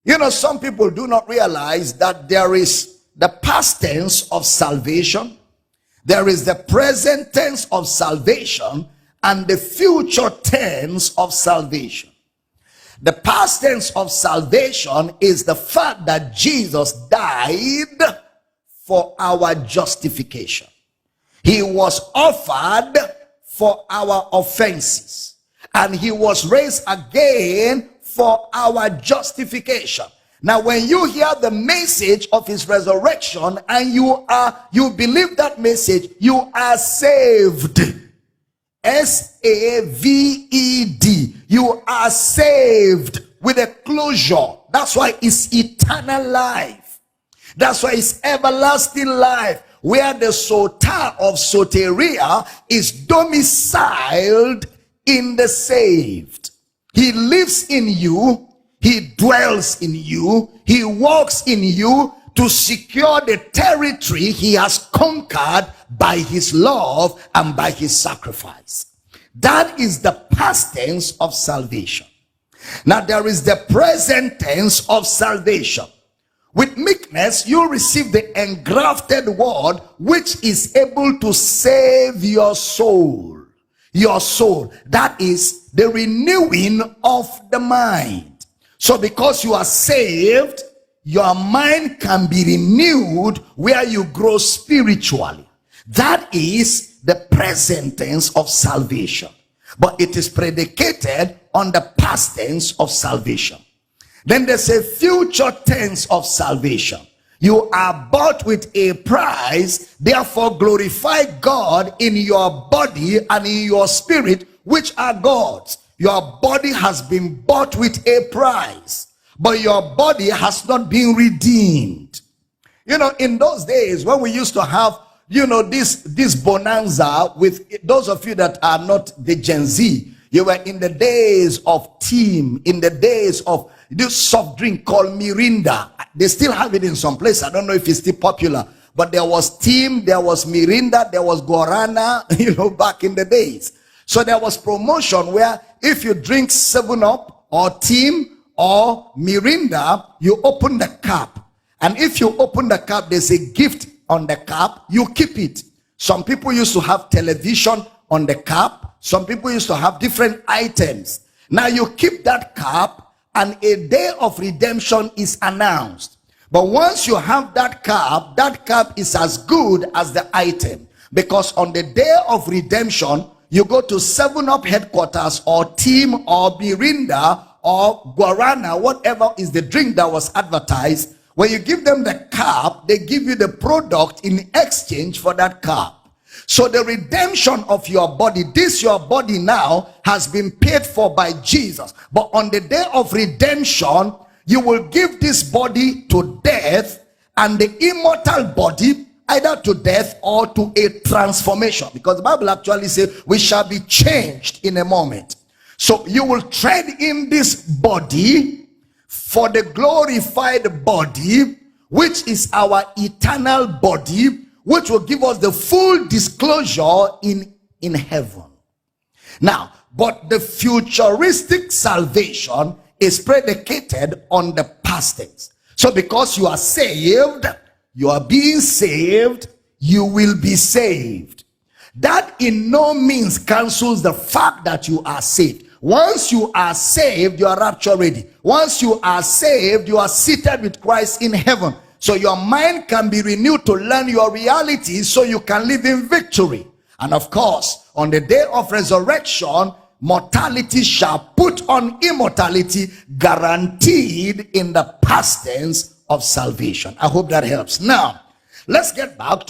You know, some people do not realize that there is the past tense of salvation, there is the present tense of salvation, and the future tense of salvation. The past tense of salvation is the fact that Jesus died for our justification. He was offered for our offenses, and he was raised again for our justification. Now, when you hear the message of his resurrection and you believe that message, you are saved. S-A-V-E-D. You are saved with a closure. That's why it's eternal life. That's why it's everlasting life, where the sota of soteria is domiciled in the saved. He lives in you, he dwells in you, he walks in you to secure the territory he has conquered by his love and by his sacrifice. That is the past tense of salvation. Now there is the present tense of salvation. With meekness, you receive the engrafted word, which is able to save your soul. Your soul. That is the renewing of the mind. So because you are saved, your mind can be renewed where you grow spiritually. That is the present tense of salvation. But it is predicated on the past tense of salvation. Then there's a future tense of salvation. You are bought with a price, therefore glorify God in your body and in your spirit, which are God's. Your body has been bought with a price, but your body has not been redeemed. You know, in those days when we used to have, you know, this bonanza, with those of you that are not the Gen Z, you were in the days of team, in the days of this soft drink called Mirinda. They still have it in some place. I don't know if it's still popular, but there was team, there was Mirinda, there was Guarana, you know, back in the days. So there was promotion where if you drink 7-Up or team or Mirinda, you open the cap. And if you open the cap, there's a gift on the cap, you keep it. Some people used to have television on the cap. Some people used to have different items. Now you keep that cap, and a day of redemption is announced. But once you have that cap is as good as the item, because on the day of redemption, you go to 7-Up headquarters or team or Mirinda or Guarana, whatever is the drink that was advertised. When you give them the cap, they give you the product in exchange for that cap. So the redemption of your body, this your body now, has been paid for by Jesus. But on the day of redemption, you will give this body to death, and the immortal body either to death or to a transformation. Because the Bible actually says we shall be changed in a moment. So you will tread in this body for the glorified body, which is our eternal body, which will give us the full disclosure in heaven. Now, but the futuristic salvation is predicated on the past tense. So because you are saved, you are being saved, you will be saved. That in no means cancels the fact that you are saved. Once you are saved, you are rapture ready. Once you are saved, you are seated with Christ in heaven. So your mind can be renewed to learn your reality so you can live in victory. And of course, on the day of resurrection, mortality shall put on immortality, guaranteed in the past tense of salvation. I hope that helps. Now, let's get back to